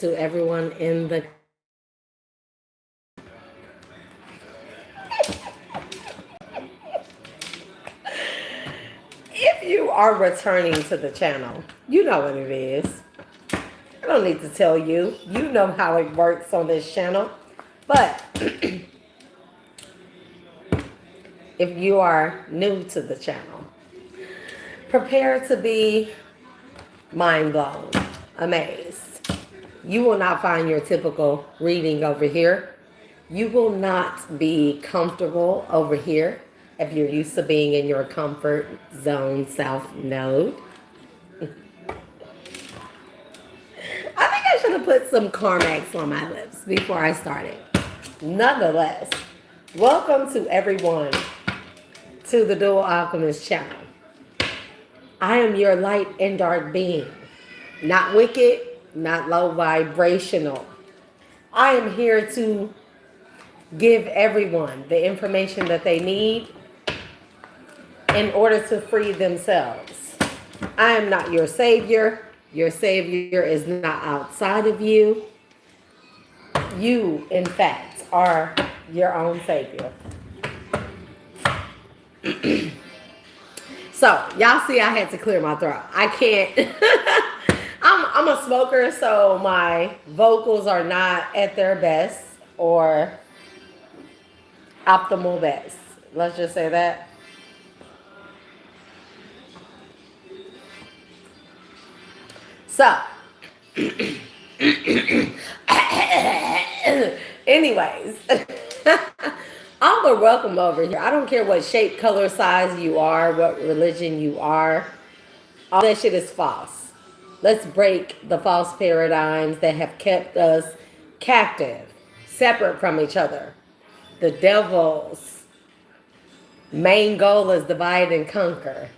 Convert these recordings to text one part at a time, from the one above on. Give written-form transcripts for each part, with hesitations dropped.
to everyone in the if you are returning to the channel, you know what it is. I don't need to tell you. You know how it works on this channel. But if you are new to the channel, prepare to be mind blown, amazed. You will not find your typical reading over here. You will not be comfortable over here if you're used to being in your comfort zone self node. I think I should have put some Carmex on my lips before I started. Nonetheless, welcome to everyone to the Dual Alchemist channel. I am your light and dark being. Not wicked, not low vibrational. I am here to give everyone the information that they need in order to free themselves. I am not your savior. Your savior is not outside of you. You, in fact, are your own savior. So, y'all see I had to clear my throat. I can't. I'm a smoker, so my vocals are not at their best or optimal best. Let's just say that. So, anyways, I'm a welcome over here. I don't care what shape, color, size you are, what religion you are. All that shit is false. Let's break the false paradigms that have kept us captive, separate from each other. The devil's main goal is divide and conquer.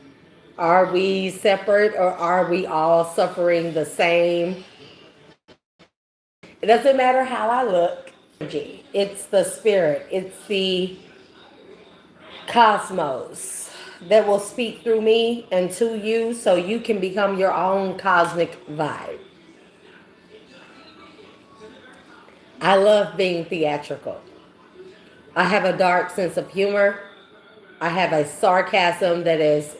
Are we separate or are we all suffering the same? It doesn't matter how I look. It's the spirit. It's the cosmos that will speak through me and to you so you can become your own cosmic vibe. I love being theatrical. I have a dark sense of humor. I have a sarcasm that is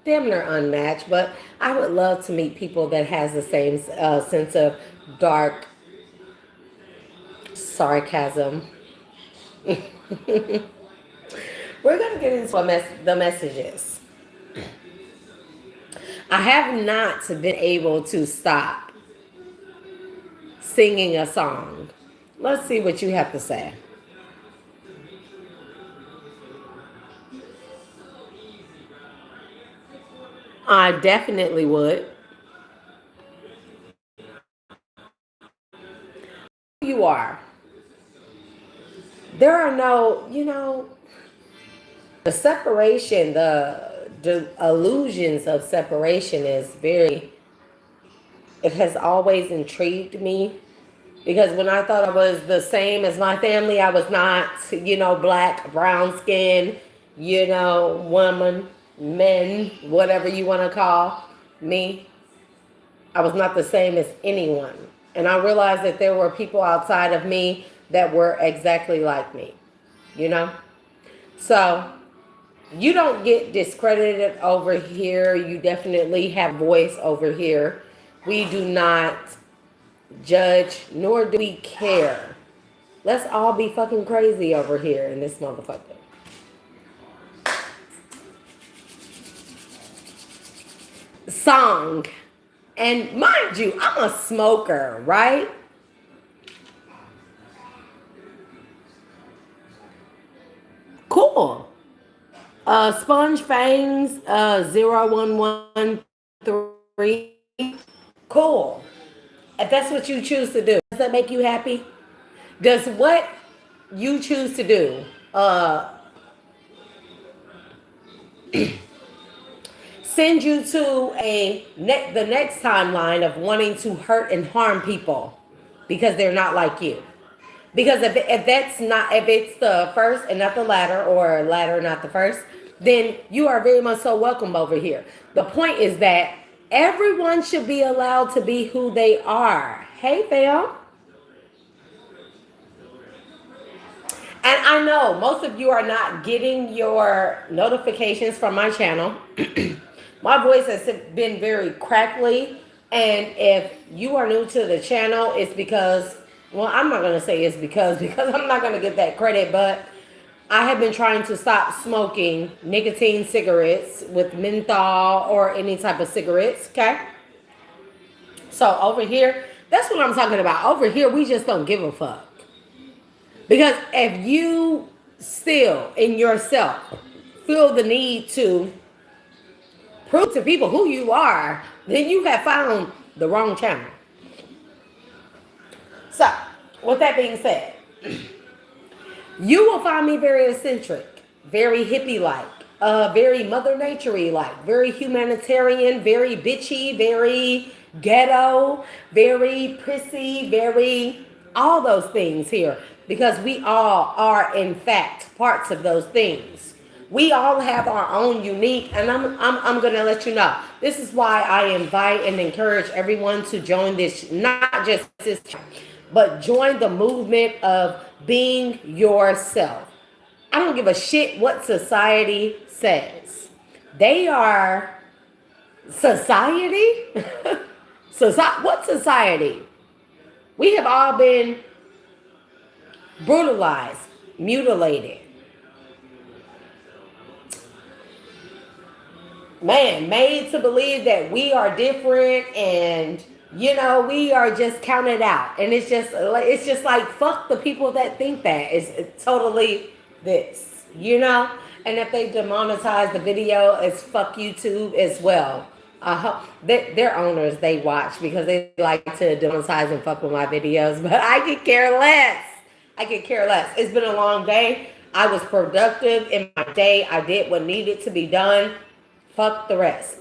damn near unmatched, but I would love to meet people that has the same sense of dark sarcasm. We're going to get into the messages. I have not been able to stop singing a song. Let's see what you have to say. I definitely would. You are. There are no, the separation, the illusions of separation is it has always intrigued me. Because when I thought I was the same as my family, I was not, black, brown skin, woman, men, whatever you want to call me. I was not the same as anyone. And I realized that there were people outside of me that were exactly like me, So you don't get discredited over here. You definitely have voice over here. We do not judge, nor do we care. Let's all be fucking crazy over here in this motherfucker. Song. And mind you, I'm a smoker, right? Cool. Sponge Fangs 0113. Cool. If that's what you choose to do, does that make you happy? Does what you choose to do send you to the next timeline of wanting to hurt and harm people because they're not like you? Because if it's the first and not the latter, or latter not the first, then you are very much so welcome over here. The point is that everyone should be allowed to be who they are. Hey, fam. And I know most of you are not getting your notifications from my channel. My voice has been very crackly. And if you are new to the channel, it's because, well, I'm not going to say it's because I'm not going to get that credit, but I have been trying to stop smoking nicotine cigarettes with menthol or any type of cigarettes, okay? So over here, that's what I'm talking about. Over here, we just don't give a fuck. Because if you still in yourself feel the need to prove to people who you are, then you have found the wrong channel. So, with that being said, you will find me very eccentric, very hippie-like, very Mother Nature-y like, very humanitarian, very bitchy, very ghetto, very prissy, very all those things here. Because we all are, in fact, parts of those things. We all have our own unique, and I'm going to let you know. This is why I invite and encourage everyone to join this, not just this, but join the movement of being yourself. I don't give a shit what society says. They are society? What society? We have all been brutalized, mutilated. Man, made to believe that we are different and we are just counted out. And it's just like fuck the people that think that. It's totally this, And if they demonetize the video, it's fuck YouTube as well. Their owners, they watch because they like to demonetize and fuck with my videos, but I could care less. It's been a long day. I was productive in my day. I did what needed to be done. Fuck the rest.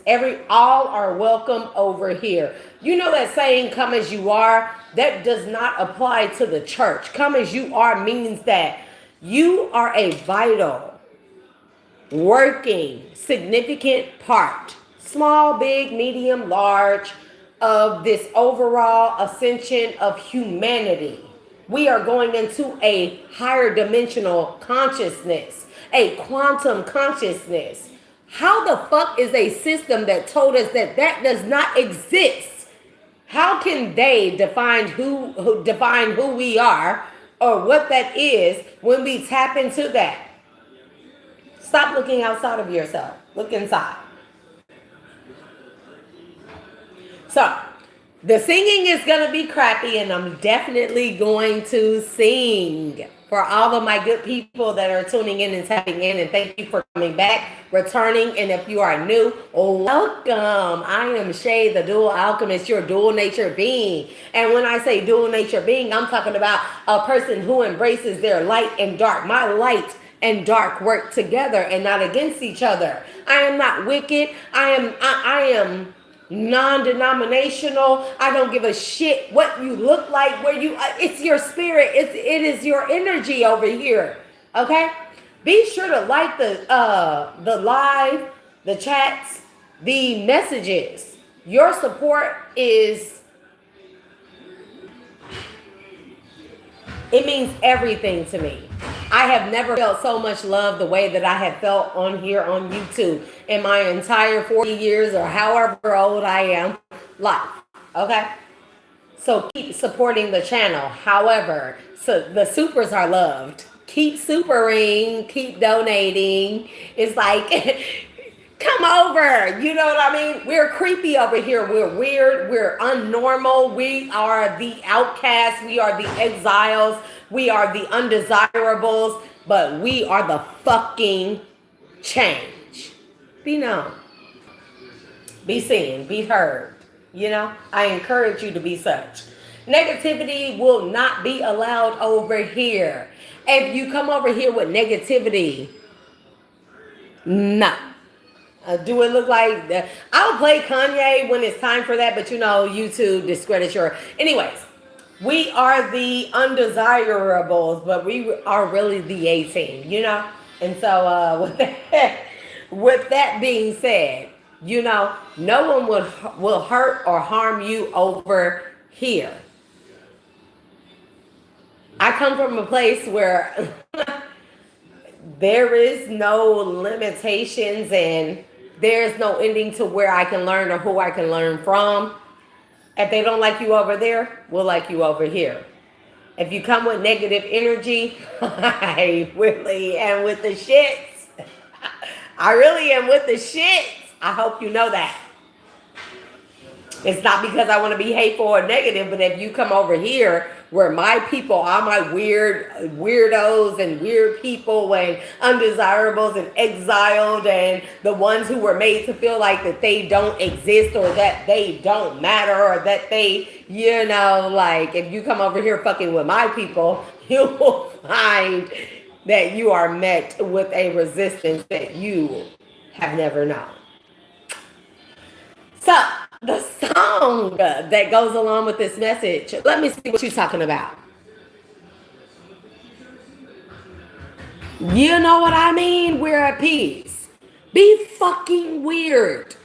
All are welcome over here. You know that saying, come as you are? That does not apply to the church. Come as you are means that you are a vital, working, significant part, small, big, medium, large, of this overall ascension of humanity. We are going into a higher dimensional consciousness, a quantum consciousness. How the fuck is a system that told us that does not exist? How can they define who we are or what that is when we tap into that? Stop looking outside of yourself. Look inside. So, the singing is going to be crappy, and I'm definitely going to sing for all of my good people that are tuning in and tapping in. And thank you for coming back, returning. And if you are new, welcome. I am Shay, the Dual Alchemist, your dual nature being. And when I say dual nature being, I'm talking about a person who embraces their light and dark. My light and dark work together and not against each other. I am not wicked. I am non-denominational. I don't give a shit what you look like, where you it's your spirit, it is your energy over here. Okay, be sure to like the live, the chats, the messages. Your support it means everything to me. I have never felt so much love the way that I have felt on here on YouTube in my entire 40 years or however old I am life. Okay? So keep supporting the channel. However, so the supers are loved. Keep supering, keep donating. It's like, come over. You know what I mean? We're creepy over here. We're weird. We're unnormal. We are the outcasts. We are the exiles. We are the undesirables. But we are the fucking change. Be known. Be seen. Be heard. I encourage you to be such. Negativity will not be allowed over here. If you come over here with negativity, no. Do it look like I'll play Kanye when it's time for that, but YouTube discredits your. Anyways, we are the undesirables, but we are really the 18, And so with that being said, no one will hurt or harm you over here. come from a place where there is no limitations and there's no ending to where I can learn or who I can learn from. If they don't like you over there, we'll like you over here. If you come with negative energy, I really am with the shits. I really am with the shits. I hope you know that. It's not because I want to be hateful or negative, but if you come over here where my people are my weirdos and weird people and undesirables and exiled and the ones who were made to feel like that they don't exist or that they don't matter or that they, like if you come over here fucking with my people, you will find that you are met with a resistance that you have never known. So, the song that goes along with this message, let me see what you're talking about. You know what I mean? We're at peace. Be fucking weird.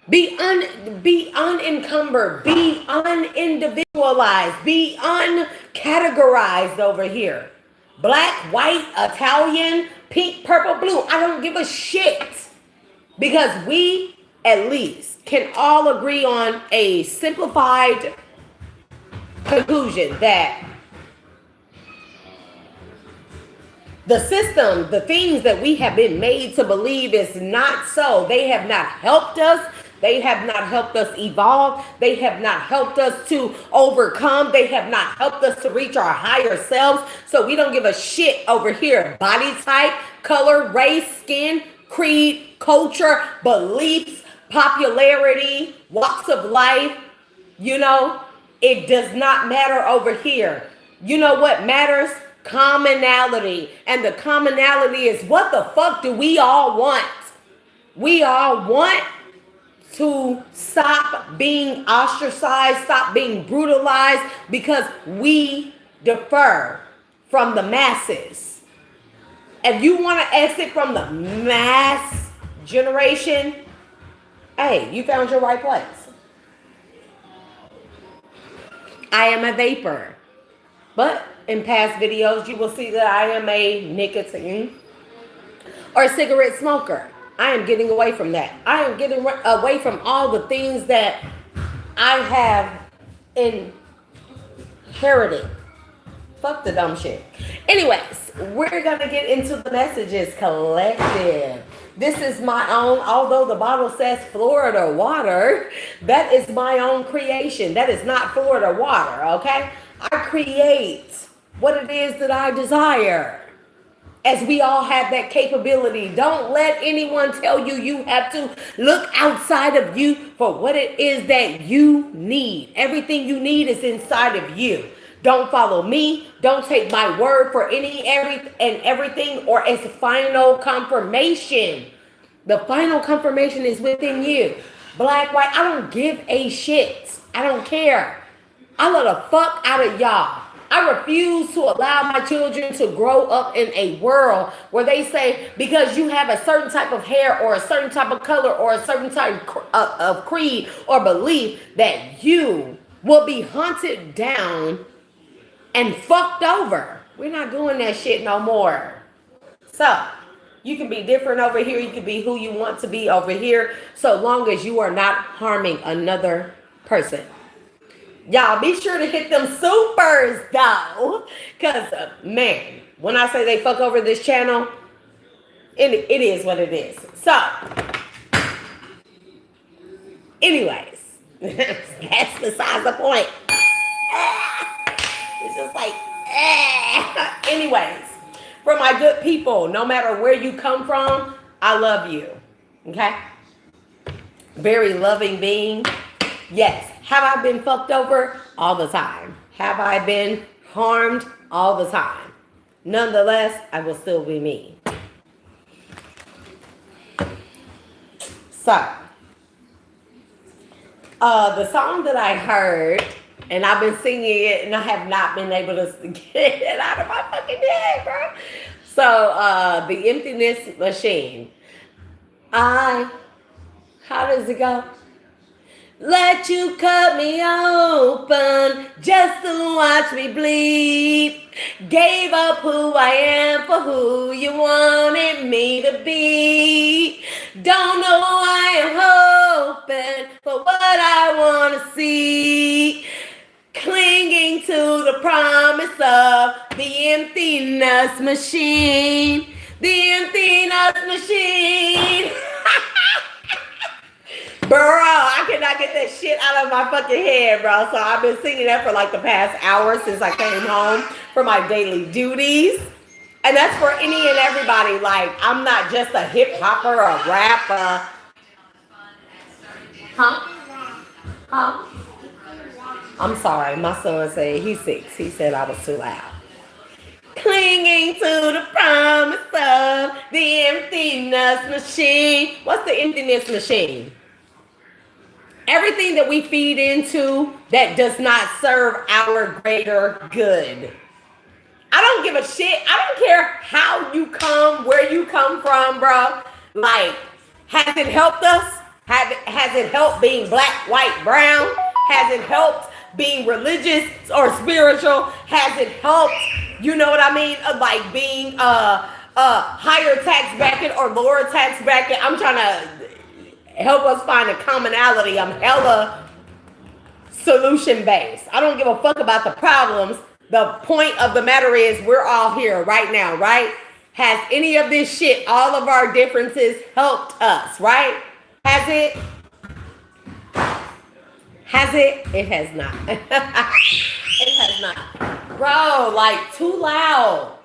Be unencumbered. Be unindividualized. Be uncategorized over here. Black, white, Italian, pink, purple, blue. I don't give a shit. Because we, at least, can all agree on a simplified conclusion that the system, the things that we have been made to believe is not so. They have not helped us. They have not helped us evolve. They have not helped us to overcome. They have not helped us to reach our higher selves. So we don't give a shit over here. Body type, color, race, skin, creed, culture, beliefs, popularity, walks of life, it does not matter over here. You know what matters? Commonality. And the commonality is, what the fuck do we all want? We all want to stop being ostracized, stop being brutalized, because we differ from the masses. If you want to exit from the mass generation, hey, you found your right place. I am a vapor. But in past videos, you will see that I am a nicotine or cigarette smoker. I am getting away from that. I am getting away from all the things that I have inherited. Fuck the dumb shit. Anyways, we're going to get into the messages collective. This is my own, although the bottle says Florida water, that is my own creation. That is not Florida water, okay? I create what it is that I desire. As we all have that capability. Don't let anyone tell you you have to look outside of you for what it is that you need. Everything you need is inside of you. Don't follow me. Don't take my word for everything or as final confirmation. The final confirmation is within you. Black, white, I don't give a shit. I don't care. I let the fuck out of y'all. I refuse to allow my children to grow up in a world where they say, because you have a certain type of hair or a certain type of color or a certain type of creed or belief, that you will be hunted down and fucked over. We're not doing that shit no more. So, you can be different over here. You can be who you want to be over here, so long as you are not harming another person. Y'all be sure to hit them supers though. Because, man, when I say they fuck over this channel, it is what it is. So, anyways, that's besides the point. It's just like, anyways, for my good people, no matter where you come from, I love you. Okay? Very loving being. Yes. Have I been fucked over? All the time. Have I been harmed? All the time. Nonetheless, I will still be me. So, the song that I heard, and I've been singing it, and I have not been able to get it out of my fucking head, bro. So, The Emptiness Machine. How does it go? Let you cut me open just to watch me bleed. Gave up who I am for who you wanted me to be. Don't know why I'm hoping for what I want to see. Clinging to the promise of the emptiness machine. The emptiness machine. Bro, I cannot get that shit out of my fucking head, bro. So I've been singing that for like the past hour since I came home for my daily duties. And that's for any and everybody. Like, I'm not just a hip hopper or a rapper. Huh? I'm sorry. My son said he's 6. He said I was too loud. Clinging to the promise of the emptiness machine. What's the emptiness machine? Everything that we feed into that does not serve our greater good. I don't give a shit. I don't care how you come, where you come from, bro. Like, has it helped us? Has it helped being black, white, brown? Has it helped being religious or spiritual? Has it helped, you know what I mean? Like being higher tax bracket or lower tax bracket? I'm trying to help us find a commonality. I'm hella solution based. I don't give a fuck about the problems. The point of the matter is we're all here right now, right? Has any of this shit, all of our differences helped us, right? Has it? Has it? It has not. It has not. Bro, like too loud.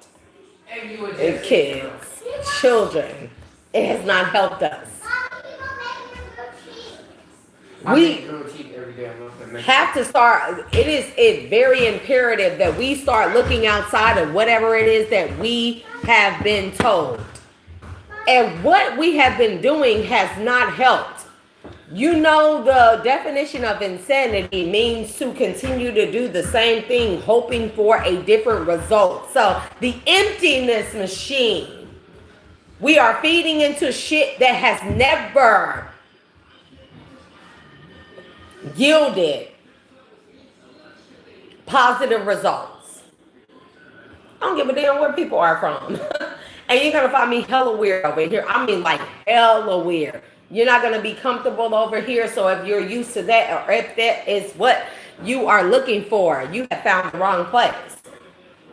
Kids, children, it has not helped us. We have to start, it's very imperative that we start looking outside of whatever it is that we have been told. And what we have been doing has not helped. You know, the definition of insanity means to continue to do the same thing, hoping for a different result. So the emptiness machine, we are feeding into shit that has never yielded positive results. I don't give a damn where people are from. And you're going to find me hella weird over here. I mean, like hella weird. You're not going to be comfortable over here. So if you're used to that, or if that is what you are looking for, you have found the wrong place.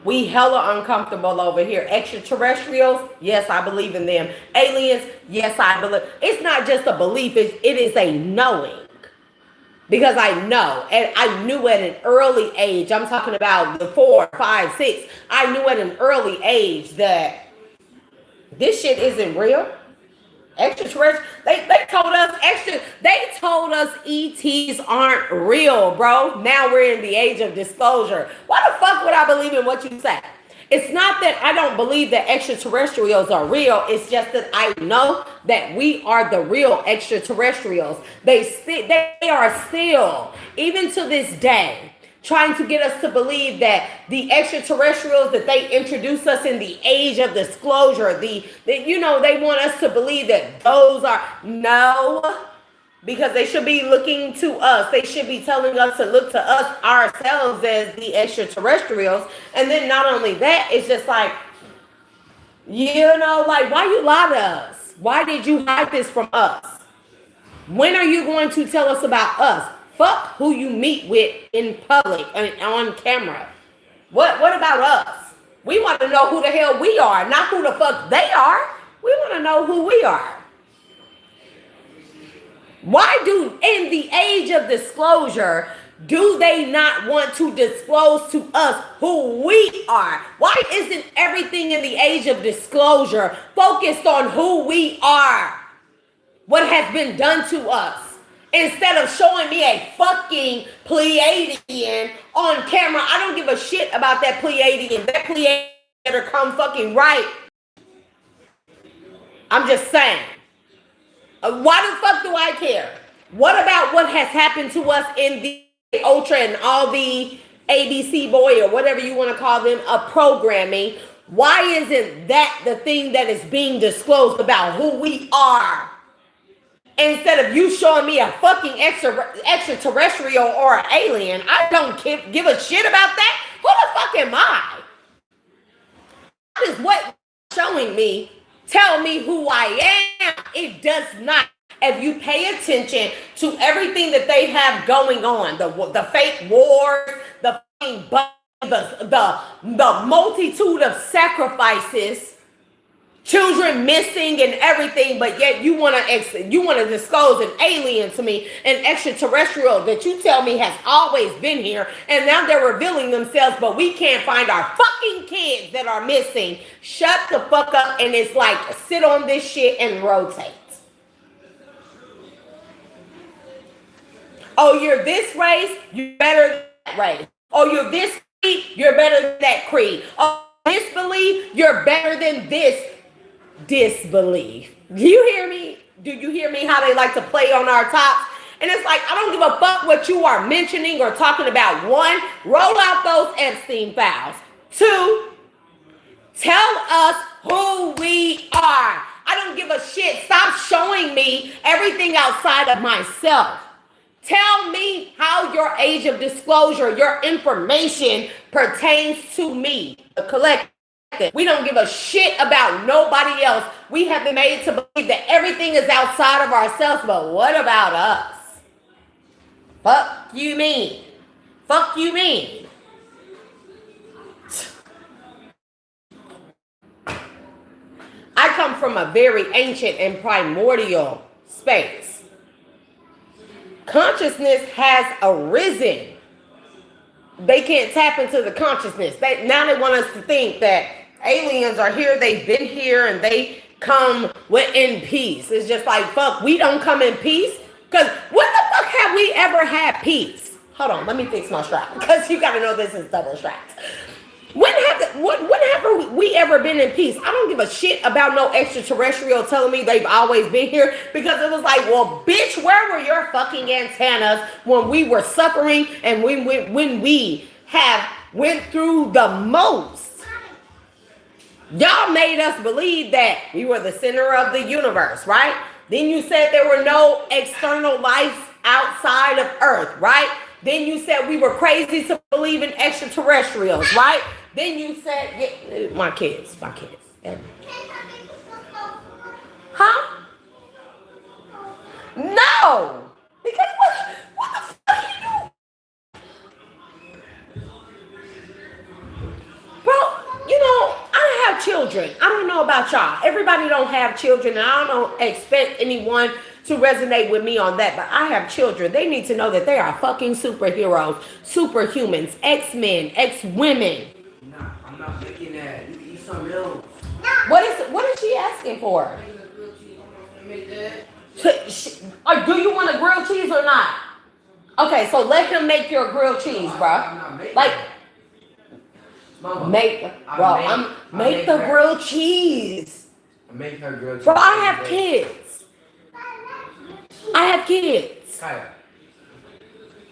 We hella uncomfortable over here. Extraterrestrials, yes, I believe in them. Aliens, yes, I believe. It's not just a belief. It is a knowing. Because I know, and I knew at an early age, I'm talking about the 4, 5, 6, I knew at an early age that this shit isn't real. Extraterrestrials, they told us ETs aren't real, bro. Now we're in the age of disclosure. Why the fuck would I believe in what you say? It's not that I don't believe that extraterrestrials are real. It's just that I know that we are the real extraterrestrials. They are still, even to this day, trying to get us to believe that the extraterrestrials, that they introduce us in the age of disclosure, they want us to believe that those are, no. Because they should be looking to us. They should be telling us to look to us ourselves as the extraterrestrials. And then not only that, it's just like, like, why you lie to us? Why did you hide this from us? When are you going to tell us about us? Fuck who you meet with in public and on camera. What about us? We want to know who the hell we are, not who the fuck they are. We want to know who we are. Why in the age of disclosure, do they not want to disclose to us who we are? Why isn't everything in the age of disclosure focused on who we are? What has been done to us? Instead of showing me a fucking Pleiadian on camera. I don't give a shit about that Pleiadian. That Pleiadian better come fucking right. I'm just saying. Why the fuck do I care? What about what has happened to us in the Ultra and all the ABC boy or whatever you want to call them, programming? Why isn't that the thing that is being disclosed about who we are? instead of you showing me a fucking extraterrestrial or an alien. I don't give a shit about that. Who the fuck am I? That is what showing me. Tell me who I am. It does not. If you pay attention to everything that they have going on, the fake wars, the multitude of sacrifices, children missing and everything, but yet you want to disclose an alien to me, an extraterrestrial that you tell me has always been here, and now they're revealing themselves, but we can't find our fucking kids that are missing. Shut the fuck up, and it's like, sit on this shit and rotate. Oh, you're this race, you're better than that race. Oh, you're this creed, you're better than that creed. Oh, this belief, you're better than this disbelief. Do you hear me? Do you hear me how they like to play on our tops? And it's like, I don't give a fuck what you are mentioning or talking about. One, roll out those Epstein files. Two, tell us who we are. I don't give a shit. Stop showing me everything outside of myself. Tell me how your age of disclosure, your information pertains to me, the collective. We don't give a shit about nobody else. We have been made to believe that everything is outside of ourselves, but what about us? Fuck you mean? Fuck you mean? I come from a very ancient and primordial space. Consciousness has arisen. They can't tap into the consciousness. Now they want us to think that aliens are here, they've been here, and they come in peace. It's just like, fuck, we don't come in peace? Because when the fuck have we ever had peace? Hold on, let me fix my strap, because you got to know this is double strapped. When have we ever been in peace? I don't give a shit about no extraterrestrial telling me they've always been here, because it was like, well, bitch, where were your fucking antennas when we were suffering and when we have went through the most? Y'all made us believe that we were the center of the universe, right? Then you said there were no external life outside of Earth, right? Then you said we were crazy to believe in extraterrestrials, right? Then you said, yeah, my kids. Huh? No. Because what the fuck are you doing? Bro, you know, I have children. I don't know about y'all. Everybody don't have children, and I don't expect anyone to resonate with me on that, but I have children. They need to know that they are fucking superheroes, superhumans, X-Men, X-women. Nah, I'm not making that. You eat something else. What is she asking for? Do you want a grilled cheese or not? Okay, so let him make your grilled cheese, bro. Like, make the grilled cheese. Make her grilled cheese. Bro, I have kids. Kaya.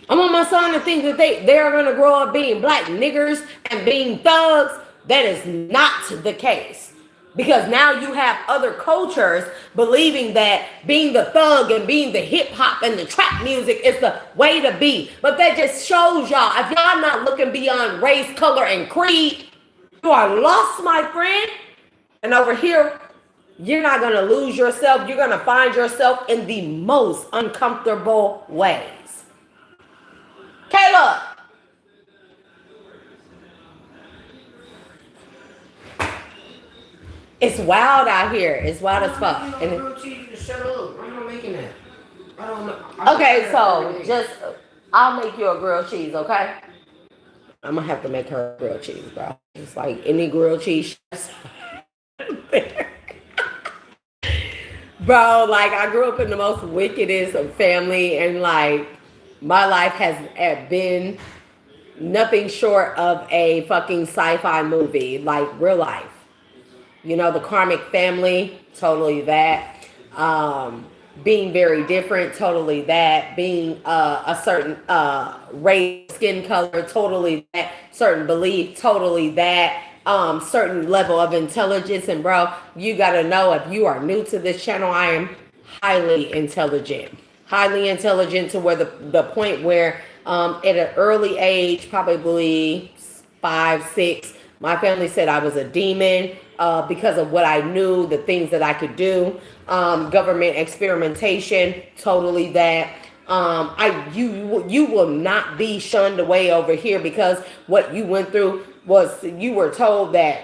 I want my son to think that they're going to grow up being black niggers and being thugs. That is not the case. Because now you have other cultures believing that being the thug and being the hip hop and the trap music is the way to be. But that just shows y'all, if y'all not looking beyond race, color, and creed, you are lost, my friend. And over here, you're not going to lose yourself. You're going to find yourself in the most uncomfortable ways. Caleb. It's wild out here. It's wild as fuck. And shut up. I'm not making that. I don't know. Okay, so just I'll make you a grilled cheese, okay? I'm gonna have to make her a grilled cheese, bro. It's like any grilled cheese. Bro, like I grew up in the most wickedest of family, and like my life has been nothing short of a fucking sci-fi movie, like real life. You know, the karmic family, totally that. Being very different, totally that. Being a certain race, skin color, totally that. Certain belief, totally that. Certain level of intelligence. And bro, you gotta know, if you are new to this channel, I am highly intelligent to where the point where at an early age, probably 5, 6, my family said I was a demon because of what I knew, the things that I could do. Government experimentation, totally that. You will not be shunned away over here because what you went through was you were told that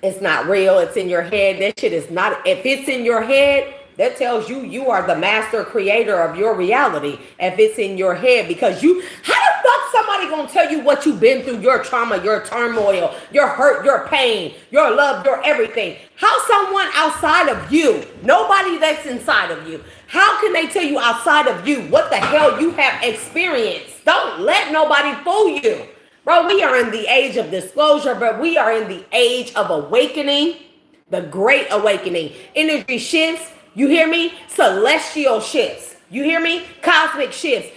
it's not real. It's in your head. That shit is not. If it's in your head, that tells you you are the master creator of your reality. If it's in your head, because you, how the fuck somebody gonna tell you what you've been through, your trauma, your turmoil, your hurt, your pain, your love, your everything? How someone outside of you, nobody that's inside of you, how can they tell you outside of you what the hell you have experienced? Don't let nobody fool you. Bro, we are in the age of disclosure, but we are in the age of awakening, the great awakening. Energy shifts, you hear me? Celestial shifts, you hear me? Cosmic shifts,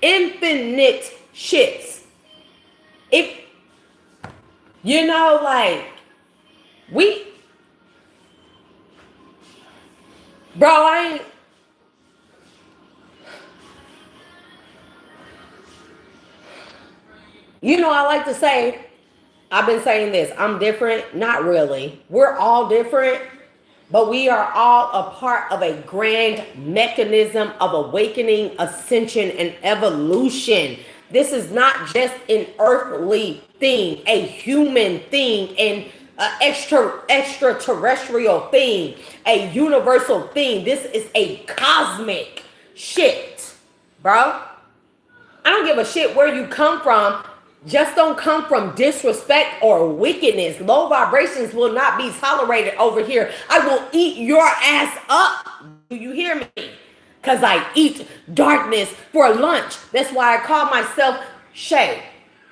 infinite shifts. If, you know, like, bro, I like to say, I've been saying this, I'm different. Not really. We're all different, but we are all a part of a grand mechanism of awakening, ascension, and evolution. This is not just an earthly thing, a human thing, and extraterrestrial thing, a universal thing. This is a cosmic shit, bro. I don't give a shit where you come from. Just don't come from disrespect or wickedness. Low vibrations will not be tolerated over here. I will eat your ass up. Do you hear me? Because I eat darkness for lunch. That's why I call myself Shay.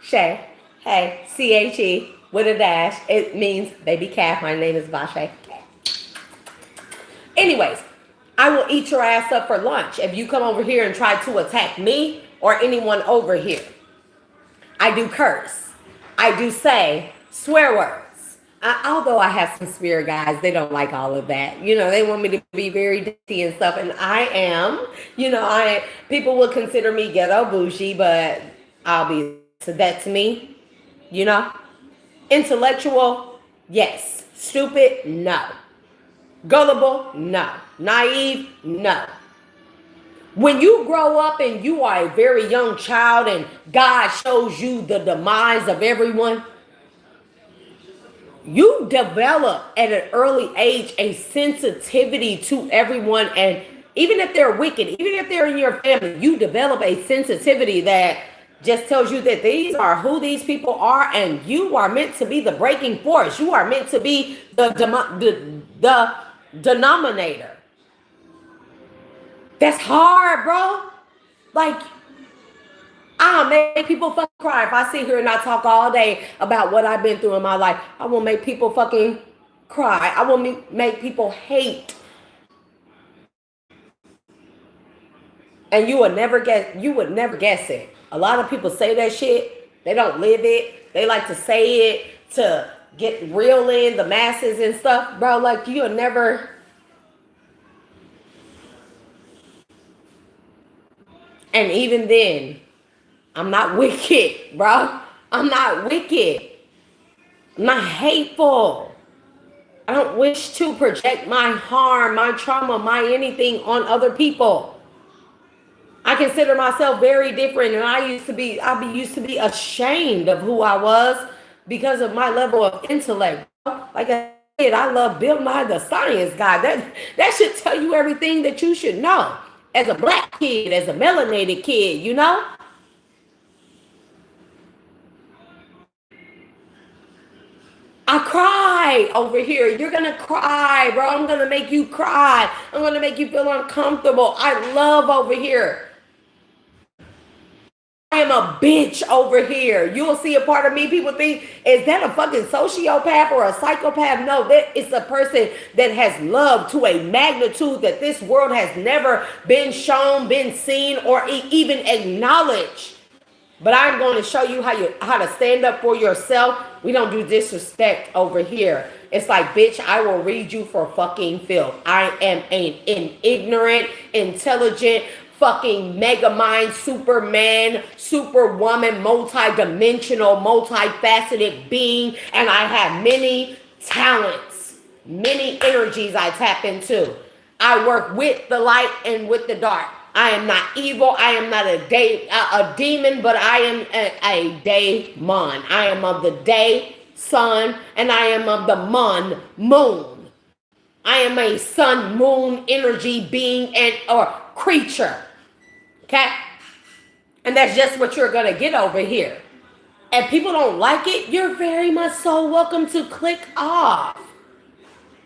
Shay. Hey, C-H-E with a dash. It means baby calf. My name is Vashay. Anyways, I will eat your ass up for lunch if you come over here and try to attack me or anyone over here. I do curse. I do say swear words. Although I have some spirit guys, they don't like all of that. They want me to be very ditty and stuff. And I am, people will consider me ghetto bougie, but so that's me, Intellectual, yes. Stupid, no. Gullible, no. Naive, no. When you grow up and you are a very young child and God shows you the demise of everyone, you develop at an early age a sensitivity to everyone. And even if they're wicked, even if they're in your family, you develop a sensitivity that just tells you that these are who these people are, and you are meant to be the breaking force. You are meant to be the denominator. That's hard, bro. Like, I'll make people fucking cry. If I sit here and I talk all day about what I've been through in my life, I will make people fucking cry. I will make people hate. And you would never guess it. A lot of people say that shit. They don't live it. They like to say it to get real in the masses and stuff. Bro, like, you'll never... And even then, I'm not wicked, bro. I'm not wicked. I'm not hateful. I don't wish to project my harm, my trauma, my anything on other people. I consider myself very different, and I used to be ashamed of who I was because of my level of intellect. Like I said, I love Bill Nye the Science Guy. That should tell you everything that you should know. As a black kid, as a melanated kid, I cry over here. You're going to cry, bro. I'm going to make you cry. I'm going to make you feel uncomfortable. I love over here. I am a bitch over here. You'll see a part of me. People think, is that a fucking sociopath or a psychopath? No, that is a person that has love to a magnitude that this world has never been shown, been seen, or even acknowledged. But I'm going to show you how to stand up for yourself. We don't do disrespect over here. It's like, bitch, I will read you for fucking filth. I am an ignorant, intelligent, fucking mega mind, superman, superwoman, multi-dimensional, multifaceted being. And I have many talents, many energies I tap into. I work with the light and with the dark. I am not evil. I am not a demon, but I am a daemon. I am of the day, sun, and I am of the moon. I am a sun, moon, energy being and or creature. Okay? And that's just what you're going to get over here. And people don't like it, you're very much so welcome to click off.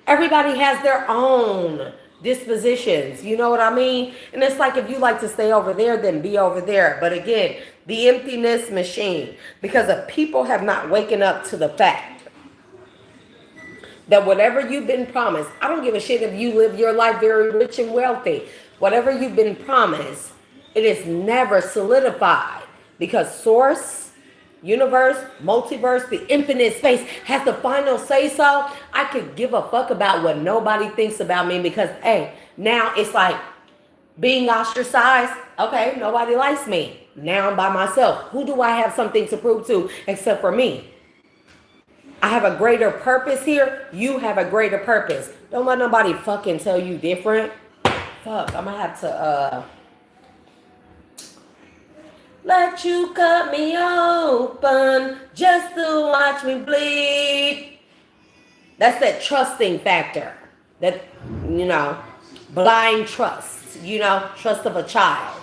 Everybody has their own dispositions. You know what I mean? And it's like, if you like to stay over there, then be over there. But again, the emptiness machine, because if people have not waken up to the fact that whatever you've been promised, I don't give a shit if you live your life very rich and wealthy. Whatever you've been promised, it is never solidified, because source, universe, multiverse, the infinite space has the final say so. I could give a fuck about what nobody thinks about me, because, hey, now it's like being ostracized. Okay, nobody likes me. Now I'm by myself. Who do I have something to prove to except for me? I have a greater purpose here. You have a greater purpose. Don't let nobody fucking tell you different. Fuck, I'm gonna have to, let you cut me open just to watch me bleed. That's that trusting factor. That, blind trust, trust of a child.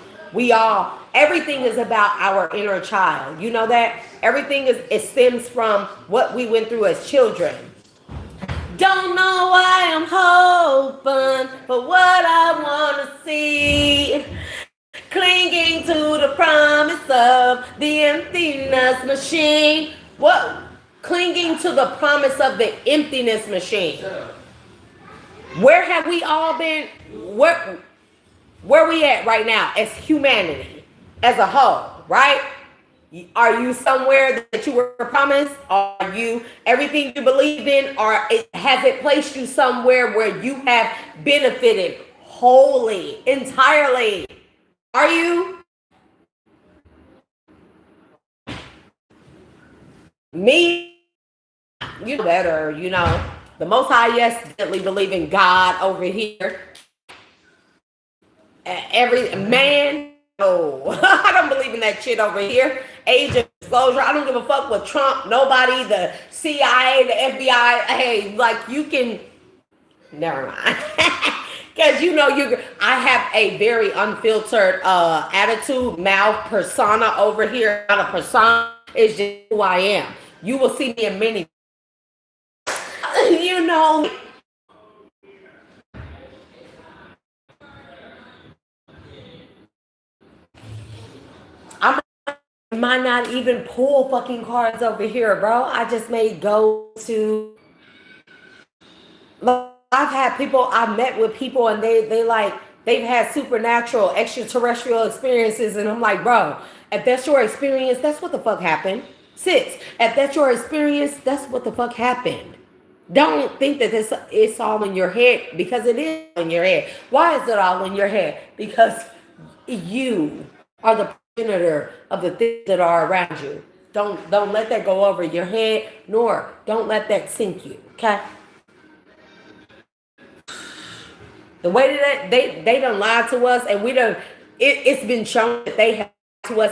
Everything is about our inner child. You know that? Everything it stems from what we went through as children. Don't know why I'm hoping for what I want to see. Clinging to the promise of the emptiness machine. What? Clinging to the promise of the emptiness machine. Where have we all been? Where we at right now as humanity, as a whole, right? Are you somewhere that you were promised? Are you everything you believe in, or has it placed you somewhere where you have benefited wholly, entirely? Are you? Me? You better, the Most High, yes, definitely believe in God over here. Every man, no, I don't believe in that shit over here. Age of disclosure, I don't give a fuck with Trump, nobody, the CIA, the FBI. Hey, like, you can, never mind. Because I have a very unfiltered attitude, mouth, persona over here. Not a persona, it's just who I am. You will see me in many, I might not even pull fucking cards over here, bro. I just may go to, I've had people, I've met with people, and they've had supernatural, extraterrestrial experiences, and I'm like, bro, if that's your experience, that's what the fuck happened. Sis, if that's your experience, that's what the fuck happened. Don't think that it's all in your head, because it is in your head. Why is it all in your head? Because you are the progenitor of the things that are around you. Don't let that go over your head, nor don't let that sink you, okay? The way that they done lied to us, and it's been shown that they have lied to us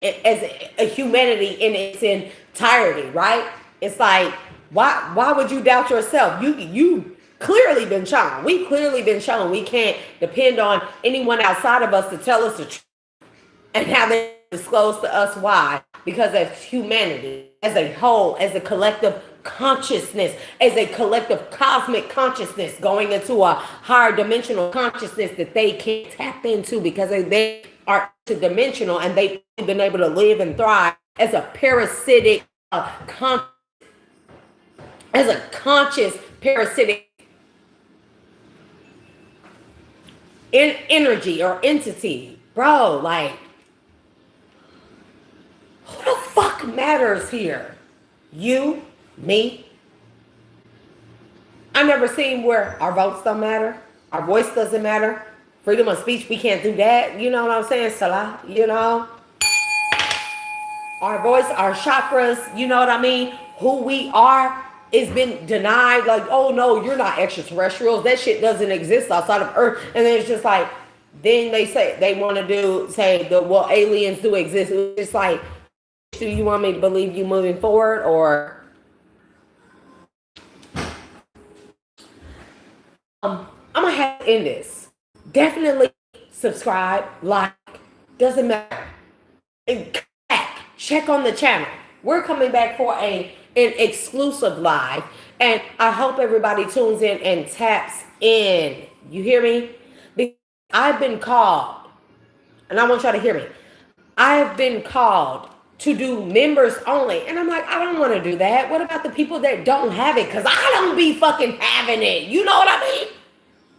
as a humanity in its entirety, right? It's like, why would you doubt yourself? You clearly been shown. We clearly been shown we can't depend on anyone outside of us to tell us the truth, and how they disclose to us why. Because as humanity, as a whole, as a collective consciousness, as a collective cosmic consciousness, going into a higher dimensional consciousness that they can't tap into, because they are interdimensional, and they've been able to live and thrive as a parasitic as a conscious parasitic energy or entity, bro. Like, Who the fuck matters here? You? Me? I never seen where our votes don't matter. Our voice doesn't matter. Freedom of speech, we can't do that. You know what I'm saying? Salah, you know? Our voice, our chakras, you know what I mean? Who we are is been denied. Like, oh no, you're not extraterrestrials. That shit doesn't exist outside of Earth. And then it's just like, then they say they want to say well, aliens do exist. It's like, do you want me to believe you moving forward, or I'm gonna have to end this. Definitely subscribe, like, doesn't matter. And check on the channel. We're coming back for an exclusive live, and I hope everybody tunes in and taps in. You hear me? Because I've been called, and I want y'all to hear me. I've been called to do members only, and I'm like, I don't want to do that. What about the people that don't have it? Because I don't be fucking having it. You know what I mean?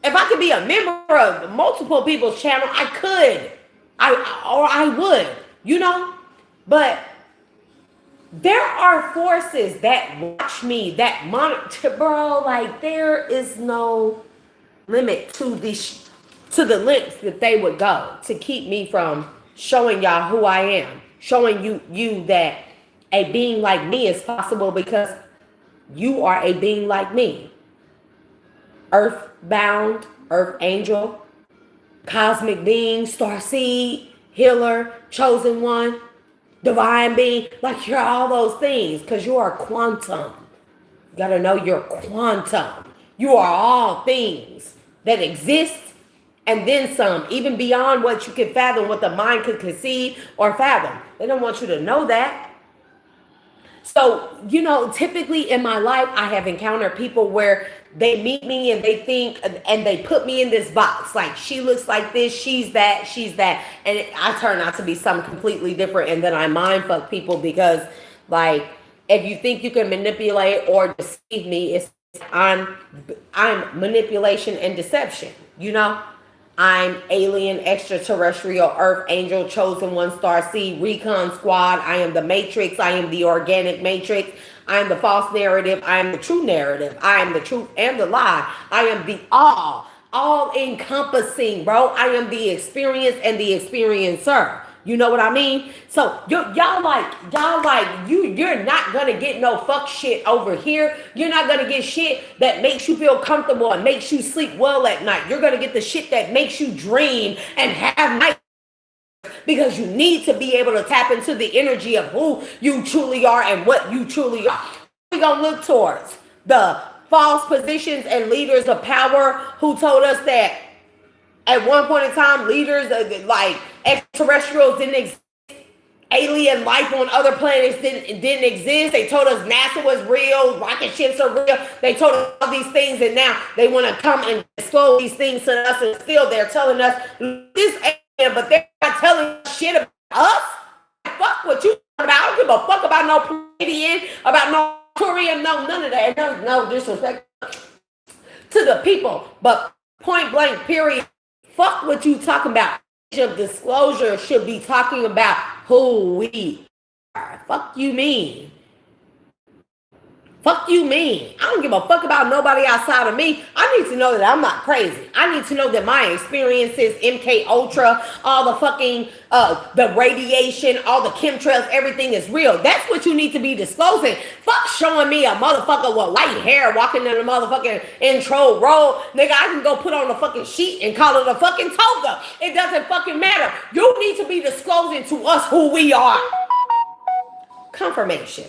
If I could be a member of multiple people's channel, I could. I would, you know? But there are forces that watch me, that monitor, bro. Like, there is no limit to the lengths that they would go to keep me from showing y'all who I am, showing you that a being like me is possible, because you are a being like me. Earthbound, earth angel, cosmic being, star seed, healer, chosen one, divine being. Like, you're all those things because you are quantum. You gotta know you're quantum. You are all things that exist and then some, even beyond what you can fathom, what the mind could conceive or fathom. They don't want you to know that. So, you know, typically in my life, I have encountered people where they meet me and they think, and they put me in this box. Like, she looks like this, she's that, she's that. And I turn out to be something completely different. And then I mind fuck people because, like, if you think you can manipulate or deceive me, I'm manipulation and deception, you know? I'm alien, extraterrestrial, earth angel, chosen one, star seed, recon squad. I am the matrix. I am the organic matrix. I am the false narrative. I am the true narrative. I am the truth and the lie. I am the all encompassing, bro. I am the experience and the experiencer. You know what I mean? So you're not gonna get no fuck shit over here. You're not gonna get shit that makes you feel comfortable and makes you sleep well at night. You're gonna get the shit that makes you dream and have night, because you need to be able to tap into the energy of who you truly are and what you truly are. We're gonna look towards the false positions and leaders of power who told us that at one point in time, leaders like extraterrestrials didn't exist. Alien life on other planets didn't exist. They told us NASA was real, rocket ships are real. They told us all these things, and now they want to come and disclose these things to us, and still they're telling us this alien, but they're not telling us shit about us. Fuck what you talking about. I don't give a fuck about no Pleiadian, about no Turian, no none of that. No disrespect to the people, but point blank, period. Fuck what you talking about. Of disclosure should be talking about who we are. Fuck you mean? Fuck you mean? I don't give a fuck about nobody outside of me. I need to know that I'm not crazy. I need to know that my experiences, MK Ultra, all the fucking the radiation, all the chemtrails, everything is real. That's what you need to be disclosing. Fuck showing me a motherfucker with white hair walking in a motherfucking intro roll. Nigga, I can go put on a fucking sheet and call it a fucking toga. It doesn't fucking matter. You need to be disclosing to us who we are. Confirmation.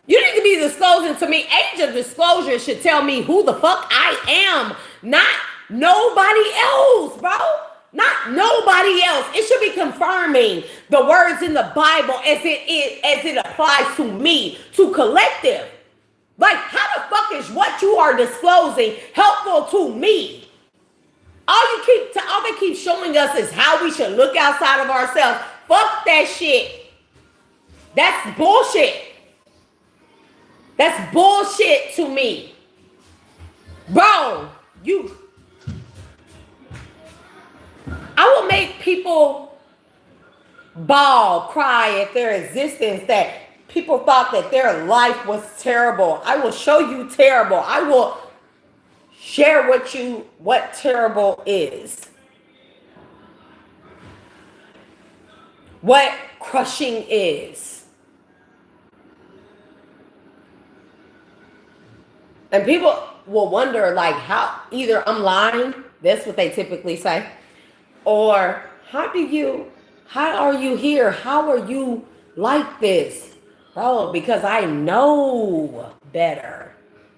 You need to be disclosing to me. Age of disclosure should tell me who the fuck I am, not nobody else, bro. Not nobody else. It should be confirming the words in the Bible as it applies to me, to collective. Like, how the fuck is what you are disclosing helpful to me? All they keep showing us is how we should look outside of ourselves. Fuck that shit. That's bullshit. That's bullshit to me. Bro, I will make people bawl, cry at their existence, that people thought that their life was terrible. I will show you terrible. I will share what terrible is. What crushing is. And people will wonder, like, how either I'm lying, that's what they typically say, or how are you here? How are you like this? Bro, because I know better.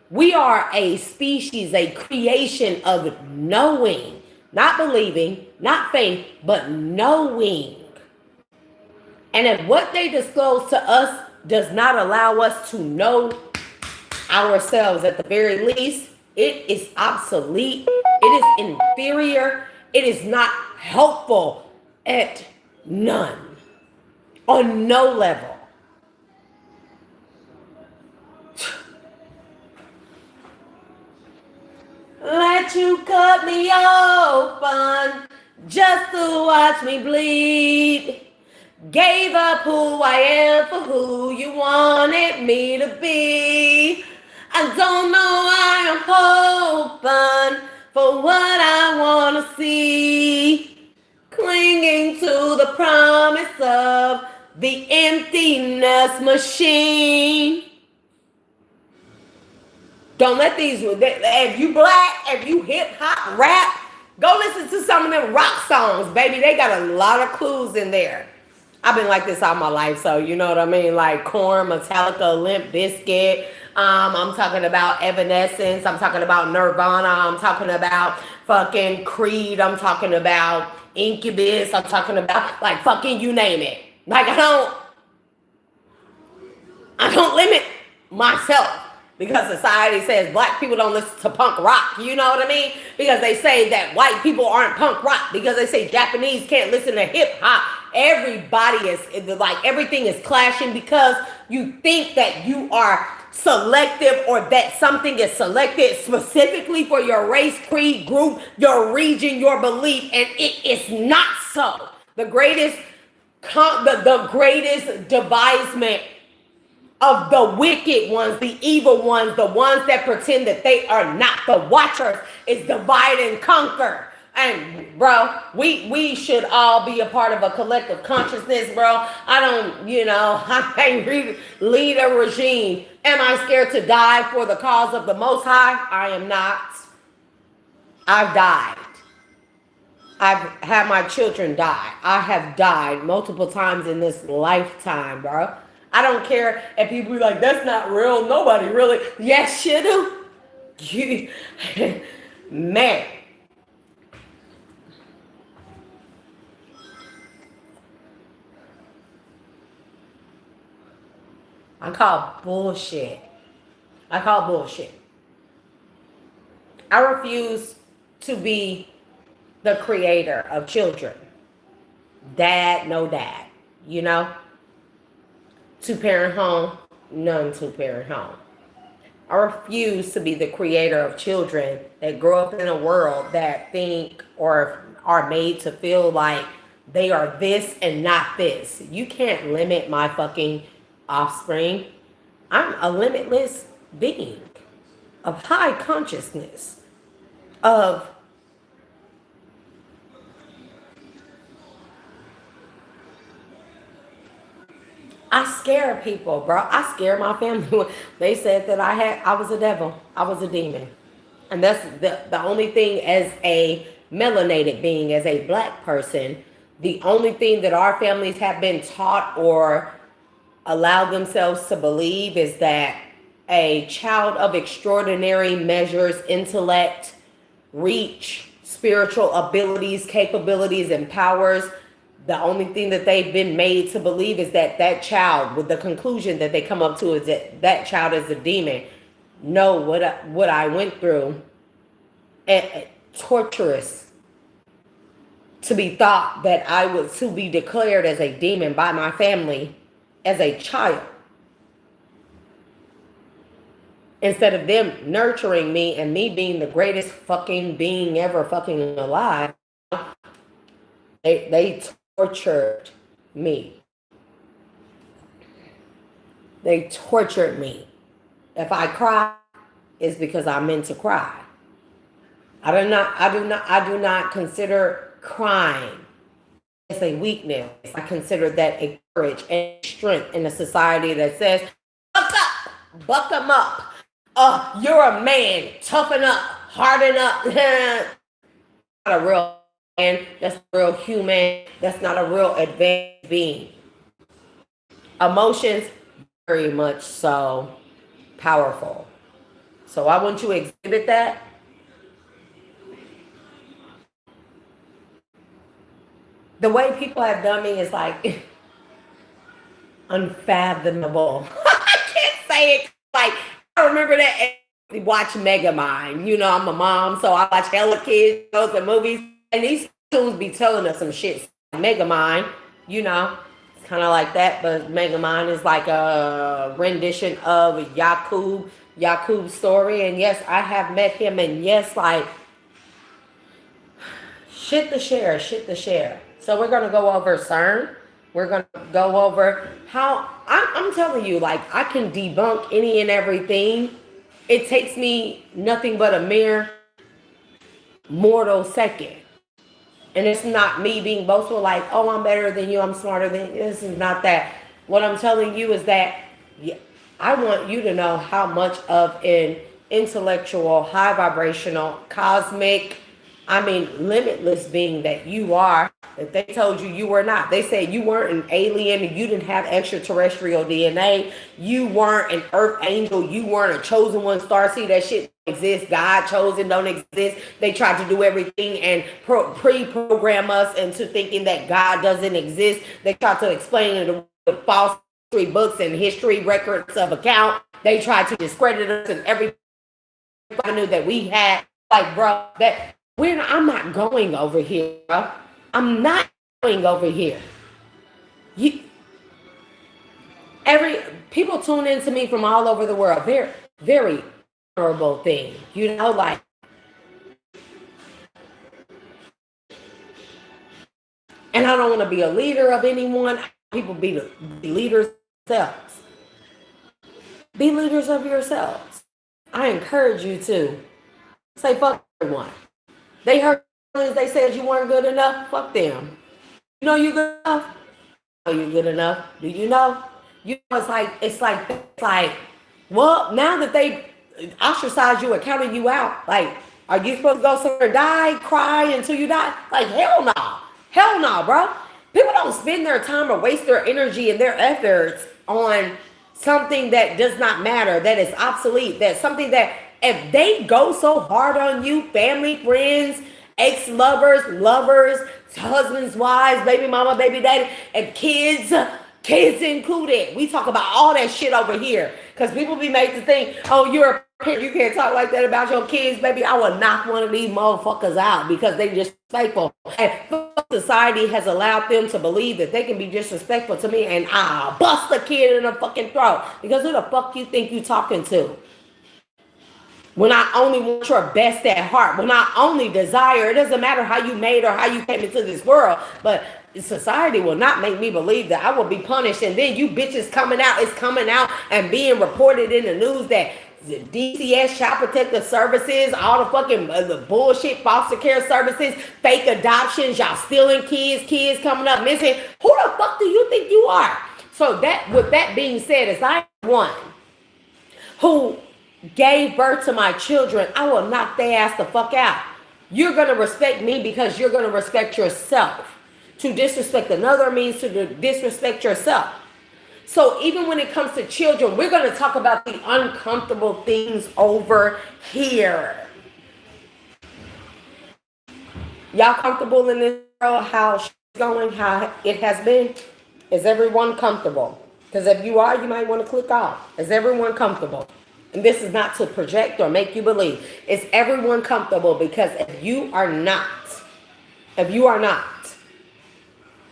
We are a species, a creation of knowing, not believing, not faith, but knowing. And if what they disclose to us does not allow us to know ourselves at the very least, it is obsolete, it is inferior, it is not helpful at none, on no level. Let you cut me open just to watch me bleed. Gave up who I am for who you wanted me to be. I don't know why I'm hoping for what I want to see. Clinging to the promise of the emptiness machine. Don't let these, if you black, if you hip hop, rap, go listen to some of them rock songs, baby. They got a lot of clues in there. I've been like this all my life, so you know what I mean? Like Korn, Metallica, Limp Bizkit. I'm talking about Evanescence. I'm talking about Nirvana. I'm talking about fucking Creed. I'm talking about Incubus. I'm talking about like fucking you name it. Like I don't limit myself because society says black people don't listen to punk rock. You know what I mean? Because they say that white people aren't punk rock. Because they say Japanese can't listen to hip hop. Everybody is like, everything is clashing because you think that you are selective or that something is selected specifically for your race, creed, group, your region, your belief, and it is not so. The greatest devisement of the wicked ones, the evil ones, the ones that pretend that they are not the watchers, is divide and conquer. And bro, we should all be a part of a collective consciousness, bro. I can't lead a regime. Am I scared to die for the cause of the Most High? I am not. I've died. I've had my children die. I have died multiple times in this lifetime, bro. I don't care if people be like, that's not real. Nobody really. Yes, you do. Man. I call bullshit. I refuse to be the creator of children. Dad, no dad. You know? Two-parent home, none two-parent home. I refuse to be the creator of children that grow up in a world that think or are made to feel like they are this and not this. You can't limit my fucking offspring. I'm a limitless being of high consciousness, of I scare people, bro. I scare my family. They said that I was a devil. I was a demon. And that's the only thing as a melanated being, as a black person, the only thing that our families have been taught or allowed themselves to believe is that a child of extraordinary measures, intellect, reach, spiritual abilities, capabilities, and powers, the only thing that they've been made to believe is that that child, with the conclusion that they come up to, is that that child is a demon. No, what I went through, torturous to be thought that I was to be declared as a demon by my family as a child. Instead of them nurturing me and me being the greatest fucking being ever fucking alive, they tortured me. They tortured me. If I cry, it's because I meant to cry. I do not consider crying as a weakness. I consider that a courage and strength in a society that says, buck up, buck 'em up. You're a man, toughen up, harden up. Not a real man, that's a real human, that's not a real advanced being. Emotions, very much so powerful. So I want you to exhibit that. The way people have done me is like unfathomable. I can't say it. Like, I remember that watch Megamind. You know, I'm a mom, so I watch hella kids shows and movies, and these cartoons be telling us some shit. Megamind, you know, it's kind of like that, but Megamind is like a rendition of Yakub's story. And yes, I have met him, and yes, like shit to share. So we're gonna go over CERN. We're gonna go over how I'm telling you, like, I can debunk any and everything. It takes me nothing but a mere mortal second. And it's not me being boastful, like, oh, I'm better than you, I'm smarter than you. This is not that. What I'm telling you is that I want you to know how much of an intellectual, high vibrational, cosmic, limitless being that you are, that they told you were not. They said you weren't an alien, you didn't have extraterrestrial DNA, you weren't an earth angel, you weren't a chosen one star. See, that shit don't exist. God chosen don't exist. They tried to do everything and pre-program us into thinking that God doesn't exist. They tried to explain it with false history books and history records of account. They tried to discredit us in every avenue that we had. Like, bro, I'm not going over here, bro. I'm not going over here. People tune into me from all over the world. Very, very honorable thing. You know, like, and I don't want to be a leader of anyone. People be leaders themselves. Be leaders of yourselves. I encourage you to say fuck everyone. They hurt feelings. They said you weren't good enough. Fuck them. You know you good enough. Are you good enough? Do you know? It's like, well, now that they ostracize you and counted you out, like, are you supposed to go somewhere and die, cry until you die? Like, hell no, bro. People don't spend their time or waste their energy and their efforts on something that does not matter, that is obsolete, that's something that if they go so hard on you, family, friends, ex-lovers, lovers, husbands, wives, baby mama, baby daddy, and kids included. We talk about all that shit over here because people be made to think, oh, you're a parent, you can't talk like that about your kids, baby. I will knock one of these motherfuckers out because they disrespectful. And society has allowed them to believe that they can be disrespectful to me and I'll bust a kid in the fucking throat. Because who the fuck you think you talking to? When I only want your best at heart, when I only desire, it doesn't matter how you made or how you came into this world, but society will not make me believe that I will be punished. And then you bitches coming out and being reported in the news that DCS, Child Protective Services, all the fucking the bullshit foster care services, fake adoptions, y'all stealing kids coming up missing. Who the fuck do you think you are? So that, with that being said, as I am one who gave birth to my children, I will knock their ass the fuck out. You're going to respect me because you're going to respect yourself. To disrespect another means to disrespect yourself. So even when it comes to children, we're going to talk about the uncomfortable things over here. Y'all comfortable in this world, how it's going, how it has been? Is everyone comfortable? Because if you are, you might want to click off. Is everyone comfortable? And this is not to project or make you believe. Is everyone comfortable? Because if you are not,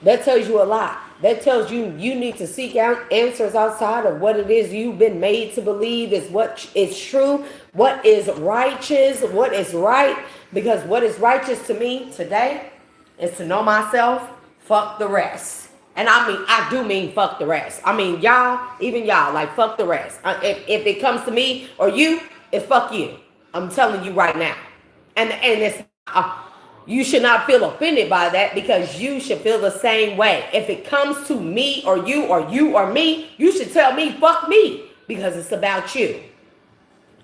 that tells you a lot. That tells you you need to seek out answers outside of what it is you've been made to believe is what is true, what is righteous, what is right. Because what is righteous to me today is to know myself, fuck the rest. And I do mean fuck the rest. I mean, y'all, even y'all, like fuck the rest. If it comes to me or you, it's fuck you. I'm telling you right now. And it's you should not feel offended by that, because you should feel the same way. If it comes to me or you or me, you should tell me fuck me, because it's about you.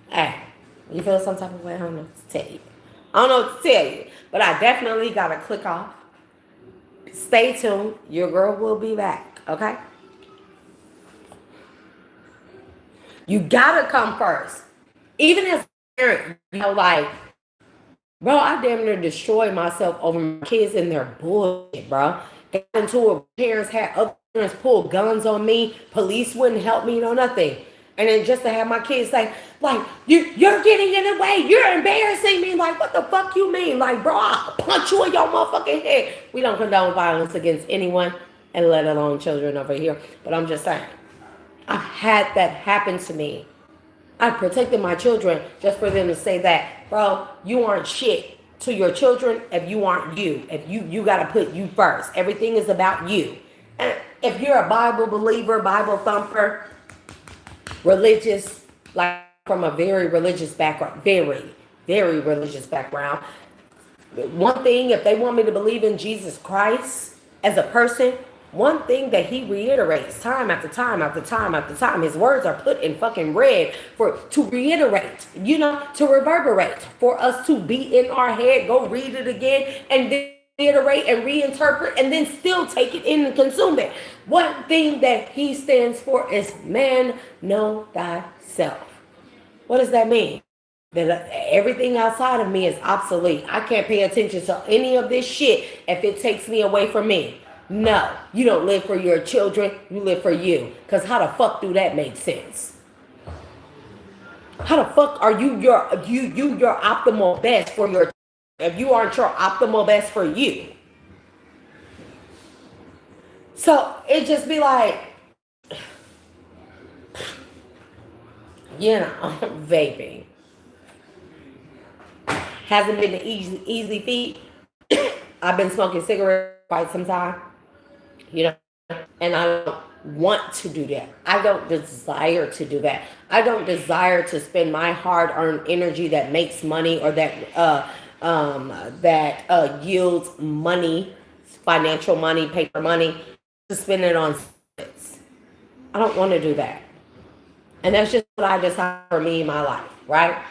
Hey, you feel some type of way? I don't know what to tell you. I don't know what to tell you, but I definitely gotta click off. Stay tuned. Your girl will be back. Okay. You gotta come first. Even as a parent, you know, like, bro, I damn near destroyed myself over my kids and their bullshit, bro. Got into it. Parents had other parents pull guns on me. Police wouldn't help me, no nothing. And then just to have my kids say, like, you're getting in the way. You're embarrassing me. Like, what the fuck you mean? Like, bro, I'll punch you in your motherfucking head. We don't condone violence against anyone, and let alone children over here. But I'm just saying, I've had that happen to me. I protected my children just for them to say that, bro, you aren't shit to your children if you aren't you. If you got to put you first. Everything is about you. And if you're a Bible believer, Bible thumper, religious, like from a very religious background, very, very religious background, one thing, if they want me to believe in Jesus Christ as a person, one thing that he reiterates time after time after time after time, his words are put in fucking red to reiterate, you know, to reverberate, for us to be in our head, go read it again, and then reiterate and reinterpret, and then still take it in and consume it. One thing that he stands for is man, know thyself. What does that mean? That everything outside of me is obsolete. I can't pay attention to any of this shit if it takes me away from me. No, you don't live for your children, you live for you. Because how the fuck do that make sense? How the fuck are you your optimal best for your, if you aren't your optimal best for you? So it just be like, you know, vaping hasn't been an easy feat. I've been smoking cigarettes quite some time, you know, and I don't want to do that. I don't desire to do that. I don't desire to spend my hard-earned energy that makes money, or that yields money, financial money, paper money, to spend it on cigarettes. I don't want to do that. And that's just what I decide for me in my life, right?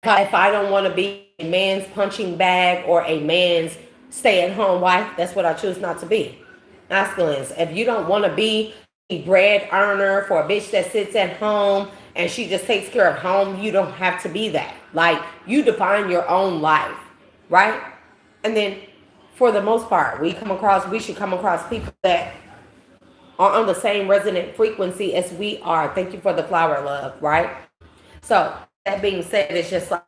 If I don't want to be a man's punching bag or a man's stay-at-home wife, that's what I choose not to be. Masculines, if you don't want to be a bread earner for a bitch that sits at home and she just takes care of home, you don't have to be that. Like, you define your own life, right? And then, for the most part, we should come across people that are on the same resonant frequency as we are. Thank you for the flower, love, right? So, that being said, it's just like,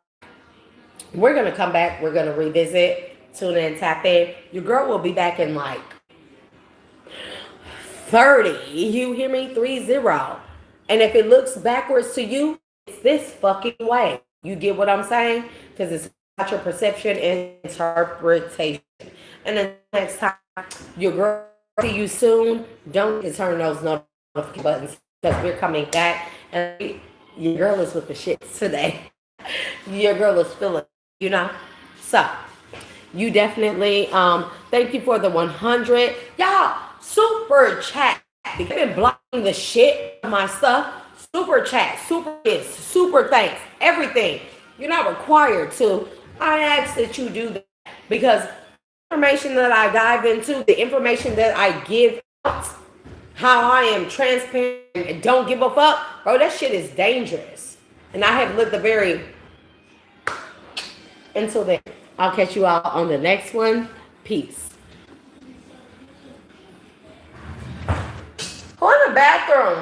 we're going to come back. We're going to revisit, tune in, tap in. Your girl will be back in like 30. You hear me? 30. And if it looks backwards to you, it's this fucking way. You get what I'm saying? Because it's about your perception and interpretation. And then next time your girl see you soon, don't turn those notification buttons, because we're coming back. And your girl is with the shits today. Your girl is feeling, you know. So you definitely thank you for the 100. Y'all, super chat. I've been blocking the shit of my stuff. Super chat, super hits, super thanks, everything. You're not required to. I ask that you do that, because the information that I dive into, the information that I give out, how I am transparent and don't give a fuck, bro, that shit is dangerous. And I have lived a very, until then, I'll catch you all on the next one. Peace. Go in the bathroom.